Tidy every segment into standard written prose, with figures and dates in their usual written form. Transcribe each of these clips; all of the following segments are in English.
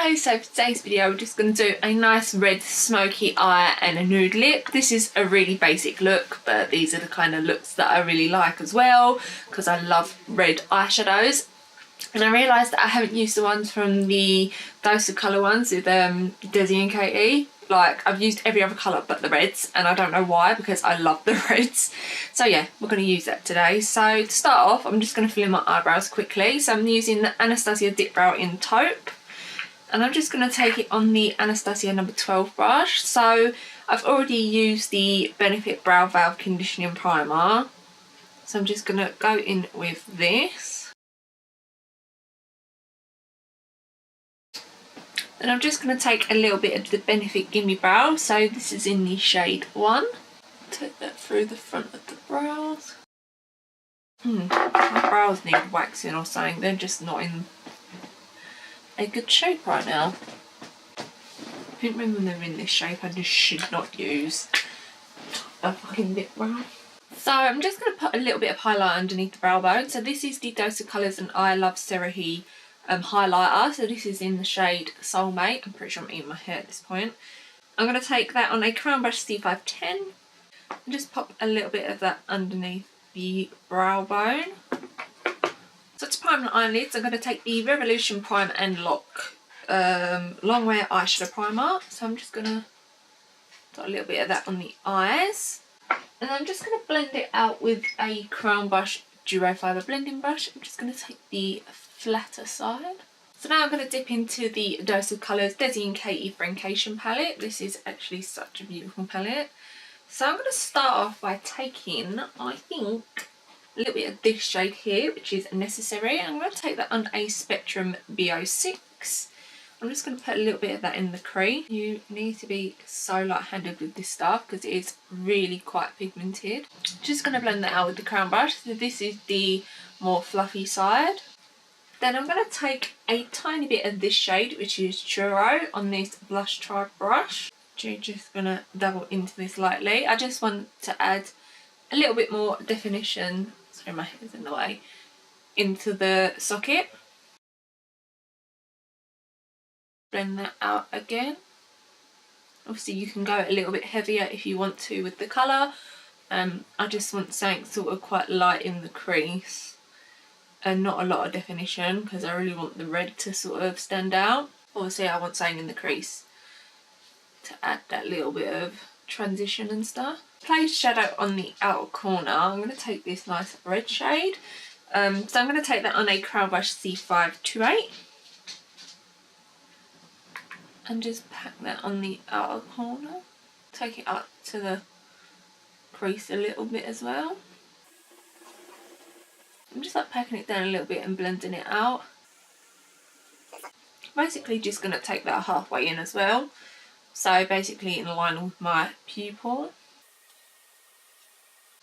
Hello, so for today's video we're just going to do a nice red smoky eye and a nude lip. This is a really basic look, but these are the kind of looks that I really like as well because I love red eyeshadows. And I realised that I haven't used the ones from the Dose of Colour ones with Desi and Katy. Like, I've used every other colour but the reds, and I don't know why because I love the reds. So yeah, we're going to use that today. So to start off, I'm just going to fill in my eyebrows quickly. So I'm using the Anastasia Dipbrow in Taupe. And I'm just going to take it on the Anastasia number 12 brush. So I've already used the Benefit Brow Valve Conditioning Primer. So I'm just going to go in with this. And I'm just going to take a little bit of the Benefit Gimme Brow. So this is in the shade 1. Take that through the front of the brows. My brows need waxing or something. They're just not in a good shape right now. I think when they're in this shape I just should not use a fucking lip brow. So I'm just going to put a little bit of highlight underneath the brow bone. So this is the Dose of Colours and iluvsarahii highlighter. So this is in the shade Soulmate. I'm pretty sure I'm eating my hair at this point. I'm going to take that on a Crown Brush C510 and just pop a little bit of that underneath the brow bone. So to prime the eyelids, I'm going to take the Revolution Prime and Lock Longwear Eyeshadow Primer. So I'm just going to put a little bit of that on the eyes. And I'm just going to blend it out with a Crown Brush Duo Fibre blending brush. I'm just going to take the flatter side. So now I'm going to dip into the Dose of Colours Desi and Katy Friendcation palette. This is actually such a beautiful palette. So I'm going to start off by taking, I think, a little bit of this shade here, which is Necessary. I'm going to take that on a Spectrum B06. I'm just going to put a little bit of that in the crease. You need to be so light-handed with this stuff because it is really quite pigmented. Just going to blend that out with the Crown Brush. So this is the more fluffy side. Then I'm going to take a tiny bit of this shade, which is Churro, on this Blush Tribe brush. Just going to dabble into this lightly. I just want to add a little bit more definition, sorry my hair's in the way, into the socket. Blend that out again. Obviously you can go a little bit heavier if you want to with the colour. I just want something sort of quite light in the crease and not a lot of definition because I really want the red to sort of stand out. Obviously I want something in the crease to add that little bit of transition and stuff. Place shadow on the outer corner. I'm going to take this nice red shade. So I'm going to take that on a Crown Brush C528 and just pack that on the outer corner. Take it up to the crease a little bit as well. I'm just like packing it down a little bit and blending it out. Basically just going to take that halfway in as well. So basically in line with my pupil.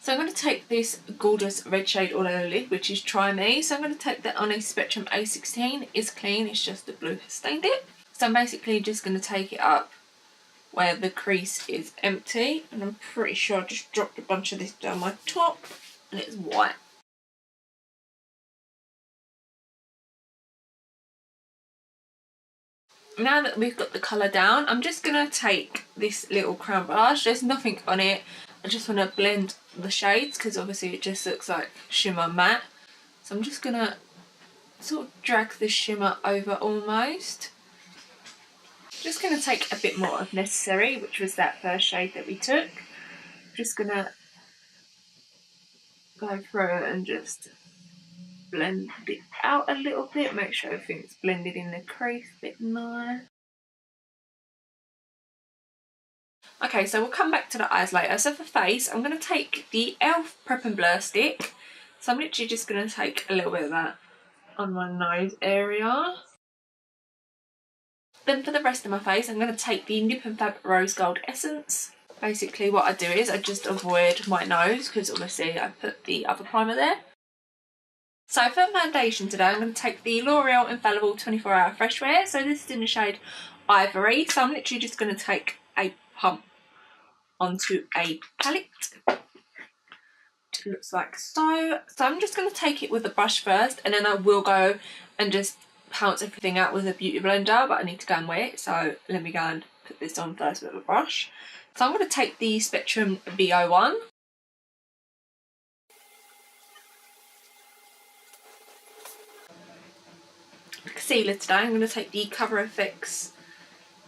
So I'm going to take this gorgeous red shade all over the lid, which is Try Me. So I'm going to take that on a Spectrum A16. It's clean, it's just the blue has stained it. So I'm basically just going to take it up where the crease is empty. And I'm pretty sure I just dropped a bunch of this down my top and it's white. Now that we've got the colour down, I'm just going to take this little crown brush. There's nothing on it. I just want to blend the shades because obviously it just looks like shimmer matte. So I'm just going to sort of drag the shimmer over almost. Just going to take a bit more of Necessary, which was that first shade that we took. Just going to go through and just blend it out a little bit. Make sure everything's blended in the crease a bit nice. Okay, so we'll come back to the eyes later. So for face, I'm going to take the e.l.f. Prep and Blur stick. So I'm literally just going to take a little bit of that on my nose area. Then for the rest of my face, I'm going to take the Nip and Fab Rose Gold Essence. Basically what I do is I just avoid my nose because obviously I put the other primer there. So for foundation today, I'm going to take the Loreal Infallible 24-Hour Fresh Wear. So this is in the shade Ivory. So I'm literally just going to take a pump onto a palette. It looks like so. So I'm just going to take it with the brush first and then I will go and just pounce everything out with a beauty blender, but I need to go and wet it, so let me go and put this on first with a brush. So I'm going to take the Spectrum BO1. Concealer today, I'm going to take the Cover FX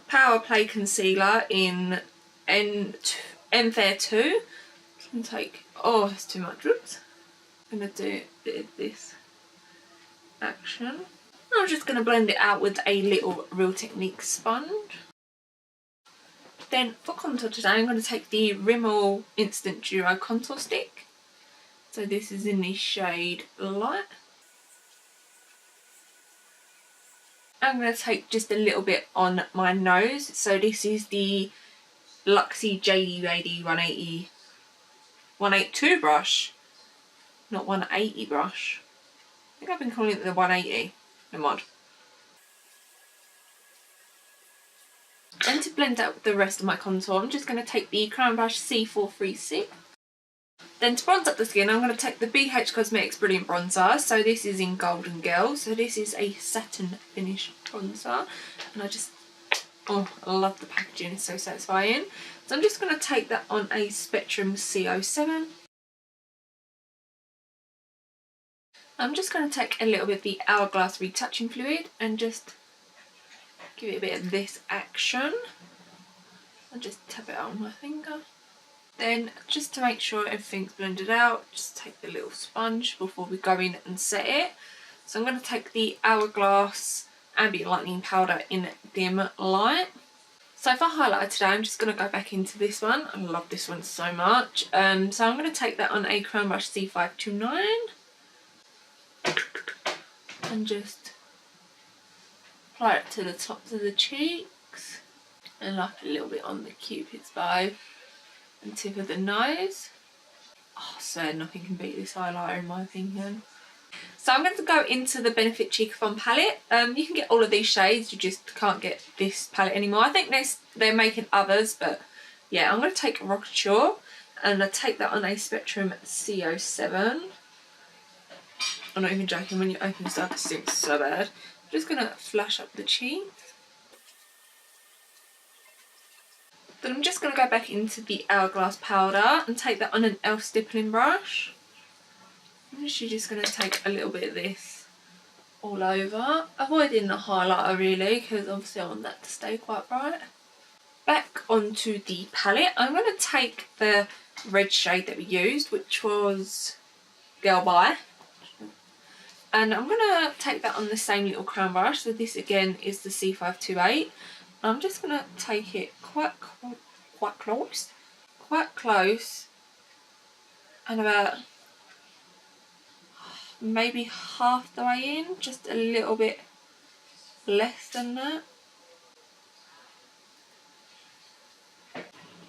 Power Play Concealer in Fair 2. I'm going to take, oh that's too much, whoops. I'm going to do a bit of this action. I'm just going to blend it out with a little Real Technique sponge. Then for contour today, I'm going to take the Rimmel Instant Duo Contour Stick. So this is in the shade Light. I'm going to take just a little bit on my nose. So this is the Luxie JD 182 brush, not 180 brush. I think I've been calling it the 180. Never mind. And to blend out the rest of my contour, I'm just going to take the Crown Brush C436. Then to bronze up the skin, I'm going to take the BH Cosmetics Brilliant Bronzer. So this is in Golden Girl. So this is a satin finish bronzer. And I just, oh, I love the packaging, it's so satisfying. So I'm just going to take that on a Spectrum C07. I'm just going to take a little bit of the Hourglass Retouching Fluid and just give it a bit of this action. And just tap it out on my finger. Then, just to make sure everything's blended out, just take the little sponge before we go in and set it. So I'm going to take the Hourglass Ambient Lightening Powder in Dim Light. So for highlighter today, I'm just going to go back into this one. I love this one so much. So I'm going to take that on a Crown Brush C529. And just apply it to the tops of the cheeks. And like a little bit on the Cupid's bow. And tip of the nose. Oh, so nothing can beat this highlighter in my opinion. So I'm going to go into the Benefit Cheekafon palette. You can get all of these shades, you just can't get this palette anymore. I think they're making others, but yeah, I'm going to take Rockateur and I take that on a Spectrum C07. I'm not even joking, when you open stuff it stinks so bad. I'm just going to flash up the cheeks. Then I'm just going to go back into the Hourglass powder and take that on an e.l.f. stippling brush. I'm actually just going to take a little bit of this all over, avoiding the highlighter really because obviously I want that to stay quite bright. Back onto the palette, I'm going to take the red shade that we used, which was Girl Bye. And I'm going to take that on the same little crown brush. So this again is the C528. I'm just going to take it quite close and about maybe half the way in, just a little bit less than that.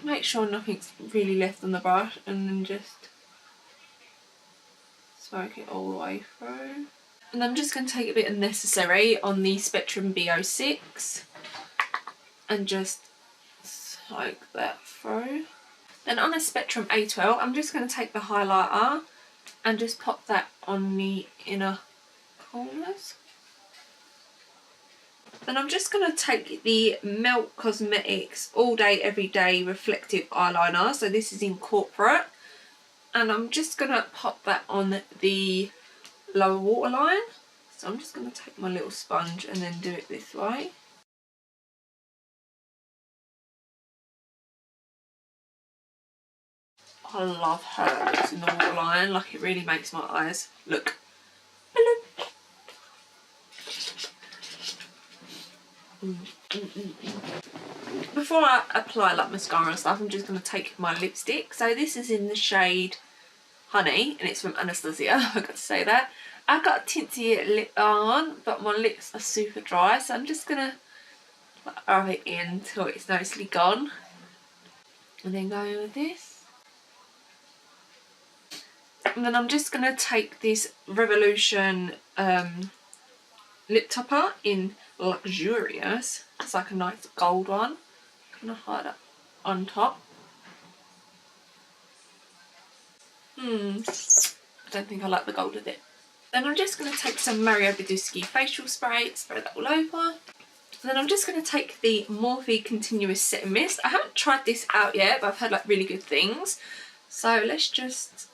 Make sure nothing's really left on the brush and then just smoke it all the way through. And I'm just going to take a bit of Necessary on the Spectrum B06 and just smoke that through. Then on a Spectrum A12, I'm just going to take the highlighter and just pop that on the inner corners. Then I'm just going to take the Melt Cosmetics All Day Everyday Reflective Eyeliner. So this is in Corporate. And I'm just going to pop that on the lower waterline. So I'm just going to take my little sponge and then do it this way. I love how it looks in the waterline, like it really makes my eyes look. Before I apply like mascara and stuff, I'm just going to take my lipstick. So this is in the shade Honey and it's from Anastasia, I forgot to say that. I've got a tinty lip on, but my lips are super dry, so I'm just going to rub it in until it's nicely gone. And then go in with this. And then I'm just going to take this Revolution lip topper in Luxurious. It's like a nice gold one. I'm going to hide it on top. I don't think I like the gold of it. Then I'm just going to take some Mario Badescu facial spray, spray that all over. Then I'm just going to take the Morphe Continuous Setting Mist. I haven't tried this out yet, but I've heard like really good things. So let's just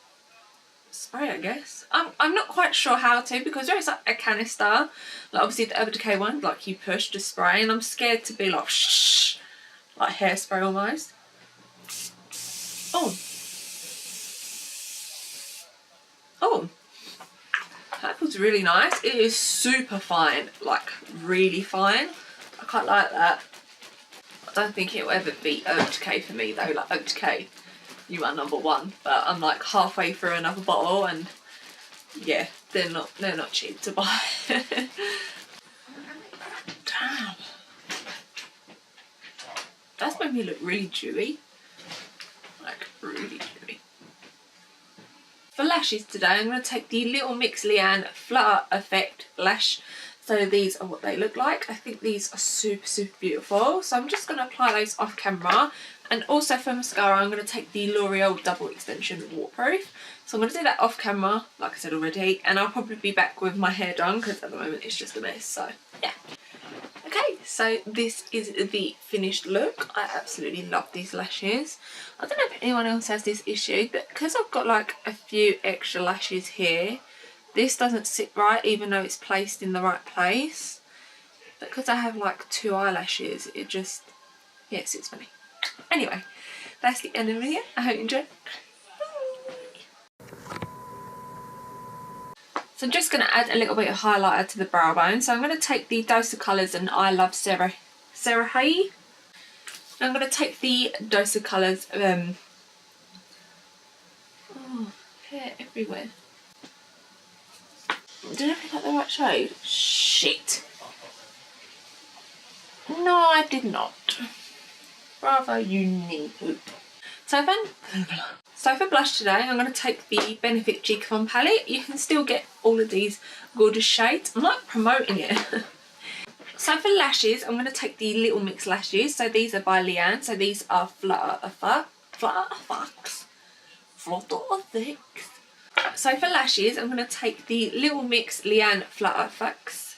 spray, I guess. I'm not quite sure how to, because there is like a canister, like obviously the Urban Decay one, like you push to spray, and I'm scared to be like shh, like hairspray almost. Oh. Oh. That feels really nice. It is super fine, like really fine. I quite like that. I don't think it will ever beat Urban Decay for me though. Like Urban Decay, you are number one. But I'm like halfway through another bottle, and yeah, they're not cheap to buy. Damn. That's made me look really dewy. Like really dewy. For lashes today, I'm going to take the Little Mix Leigh-Anne Flutter Effect Lash. So these are what they look like. I think these are super, super beautiful. So I'm just going to apply those off camera. And also for mascara, I'm going to take the Loreal Double Extension Waterproof. So I'm going to do that off camera, like I said already. And I'll probably be back with my hair done, because at the moment it's just a mess. So yeah. Okay, so this is the finished look. I absolutely love these lashes. I don't know if anyone else has this issue, but because I've got like a few extra lashes here, this doesn't sit right even though it's placed in the right place. But because I have like 2 eyelashes, it just, yeah, it sits funny. Anyway, that's the end of the video. I hope you enjoyed. So I'm just going to add a little bit of highlighter to the brow bone. So I'm going to take the Dose of Colours and iluvsarahii. I'm going to take the Dose of Colours, oh, hair everywhere. Did I pick up the right shade? Shit. No, I did not. Bravo, you ninny. So for blush today, I'm going to take the Benefit Cheekbone palette. You can still get all of these gorgeous shades. I'm not promoting it. So for lashes, I'm going to take the Little Mix lashes. So these are by Leigh-Anne. So these are Flutter Effects. So for lashes, I'm going to take the Little Mix Leigh-Anne Flutter Effects.